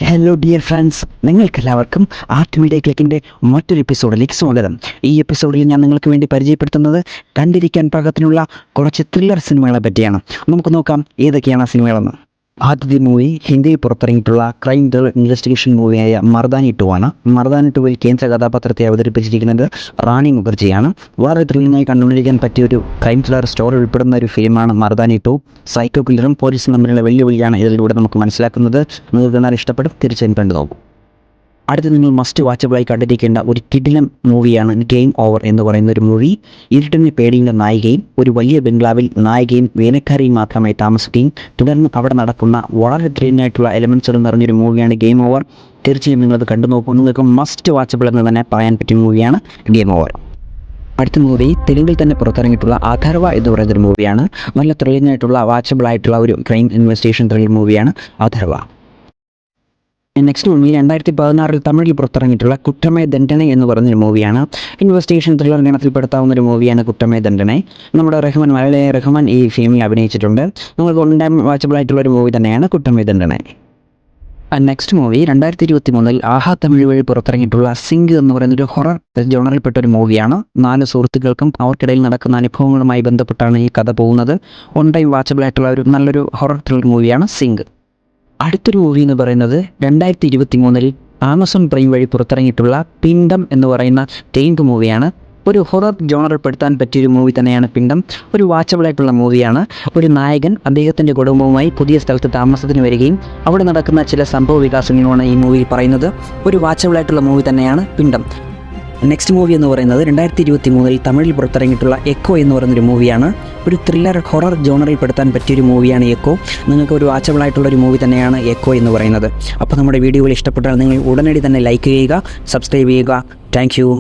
Hello dear friends, നിങ്ങൾക്കെല്ലാവർക്കും art media ക്ലിക്കിൻ്റെ മറ്റൊരു എപ്പിസോഡിലേക്ക് സ്വാഗതം. ഈ എപ്പിസോഡിൽ ഞാൻ നിങ്ങൾക്ക് വേണ്ടി പരിചയപ്പെടുത്തുന്നത് കണ്ടിരിക്കാൻ പാകത്തിനുള്ള കുറച്ച് ത്രില്ലർ സിനിമകളെ പറ്റിയാണ്. നമുക്ക് നോക്കാം ഏതൊക്കെയാണ് ആ സിനിമകളെന്ന്. ആദ്യത്തെ മൂവി ഹിന്ദിയിൽ പുറത്തിറങ്ങിയിട്ടുള്ള ക്രൈം ത്രില്ലർ ഇൻവെസ്റ്റിഗേഷൻ മൂവിയായ മർദാനി 2 ആണ്. മർദാനി 2-ൽ കേന്ദ്ര കഥാപാത്രത്തെ അവതരിപ്പിച്ചിരിക്കുന്നത് റാണി മുഖർജിയാണ്. വളരെ ത്രില്ലിംഗായി കണ്ടുകൊണ്ടിരിക്കാൻ പറ്റിയൊരു ക്രൈം ത്രില്ലർ സ്റ്റോറി ഉൾപ്പെടുന്ന ഒരു ഫിലിമാണ് മർദാനി 2. സൈക്കോ കില്ലറും പോലീസും തമ്മിലുള്ള വെല്ലുവിളിയാണ് ഇതിലൂടെ നമുക്ക് മനസ്സിലാക്കുന്നത്. നിങ്ങൾക്ക് കാണാൻ ഇഷ്ടപ്പെടും, തീർച്ചയായും കണ്ടു നോക്കും. അടുത്ത് നിങ്ങൾ മസ്റ്റ് വാച്ചബിളായി കണ്ടിരിക്കേണ്ട ഒരു കിടിലം മൂവിയാണ് ഗെയിം ഓവർ എന്ന് പറയുന്ന ഒരു മൂവി. ഇരുട്ടിനെ പേടിയുള്ള നായികയും ഒരു വലിയ ബംഗ്ലാവിൽ നായികയും വേനക്കാരിയും മാത്രമായി താമസിക്കുകയും തുടർന്ന് അവിടെ നടക്കുന്ന വളരെ ത്രില്ലിംഗായിട്ടുള്ള എലമെൻസുകൾ നിറഞ്ഞൊരു മൂവിയാണ് ഗെയിം ഓവർ. തീർച്ചയായും നിങ്ങളത് കണ്ടു നോക്കും. നിങ്ങൾക്ക് മസ്റ്റ് വാച്ചബിൾ എന്ന് തന്നെ പറയാൻ പറ്റിയ മൂവിയാണ് ഗെയിം ഓവർ. അടുത്ത മൂവി തെലുങ്കിൽ തന്നെ പുറത്തിറങ്ങിയിട്ടുള്ള അഥർവ എന്ന് പറയുന്നൊരു മൂവിയാണ്. നല്ല ത്രില്ലിംഗ് ആയിട്ടുള്ള വാച്ചബിളായിട്ടുള്ള ഒരു ക്രൈം ഇൻവെസ്റ്റിഗേഷൻ ത്രില്ലർ മൂവിയാണ് അഥർവ. നെക്സ്റ്റ് മൂവി 2016 തമിഴിൽ പുറത്തിറങ്ങിയിട്ടുള്ള കുറ്റമേ ദണ്ഡന എന്ന് പറഞ്ഞൊരു മൂവിയാണ്. ഇൻവെസ്റ്റിഗേഷൻ ത്രില്ലർ ഗണത്തിൽപ്പെടുത്താവുന്ന ഒരു മൂവിയാണ് കുറ്റമേ ദണ്ഡന. നമ്മുടെ മലയാള റഹ്മാൻ ഈ ഫിലിമിൽ അഭിനയിച്ചിട്ടുണ്ട്. നമുക്ക് ഓൺ ടൈം വാച്ചബിൾ ഒരു മൂവി തന്നെയാണ് കുറ്റമേ ദണ്ഡന. നെക്സ്റ്റ് മൂവി 2023 ആഹാ തമിഴ് വഴി പുറത്തിറങ്ങിയിട്ടുള്ള സിംഗ് എന്ന് പറയുന്നൊരു ഹൊറർ ജോണറിൽപ്പെട്ട ഒരു മൂവിയാണ്. 4 സുഹൃത്തുക്കൾക്കും അവർക്കിടയിൽ നടക്കുന്ന അനുഭവങ്ങളുമായി ബന്ധപ്പെട്ടാണ് ഈ കഥ പോകുന്നത്. ഓൺ ടൈം വാച്ചബിളായിട്ടുള്ള ഒരു നല്ലൊരു ഹൊറർ ത്രില്ലർ മൂവിയാണ് സിംഗ്. അടുത്തൊരു മൂവി എന്ന് പറയുന്നത് 2023 ആമസോൺ പ്രൈം വഴി പുറത്തിറങ്ങിയിട്ടുള്ള പിണ്ടം എന്ന് പറയുന്ന തെലുങ്ക് മൂവിയാണ്. ഒരു ഹൊറർ ജോണറിൽപ്പെടുത്താൻ പറ്റിയൊരു മൂവി തന്നെയാണ് പിണ്ടം. ഒരു വാച്ചബിളായിട്ടുള്ള മൂവിയാണ്. ഒരു നായകൻ അദ്ദേഹത്തിൻ്റെ കുടുംബവുമായി പുതിയ സ്ഥലത്ത് താമസത്തിന് വരികയും അവിടെ നടക്കുന്ന ചില സംഭവ വികാസങ്ങളുമാണ് ഈ മൂവിയിൽ പറയുന്നത്. ഒരു വാച്ചബിളായിട്ടുള്ള മൂവി തന്നെയാണ് പിണ്ടം. നെക്സ്റ്റ് മൂവി എന്ന് പറയുന്നത് 2023 തമിഴിൽ പുറത്തിറങ്ങിയിട്ടുള്ള എക്കോ എന്ന് പറയുന്നൊരു മൂവിയാണ്. ഒരു ത്രില്ലർ ഹൊറർ ജോണറിൽ പെടുത്താൻ പറ്റിയൊരു മൂവിയാണ് എക്കോ. നിങ്ങൾക്ക് ഒരു വാച്ചബിളായിട്ടുള്ളൊരു മൂവി തന്നെയാണ് എക്കോ എന്ന് പറയുന്നത്. അപ്പോൾ നമ്മുടെ വീഡിയോകൾ ഇഷ്ടപ്പെട്ടാൽ നിങ്ങൾ ഉടനടി തന്നെ ലൈക്ക് ചെയ്യുക, സബ്സ്ക്രൈബ് ചെയ്യുക. Thank you.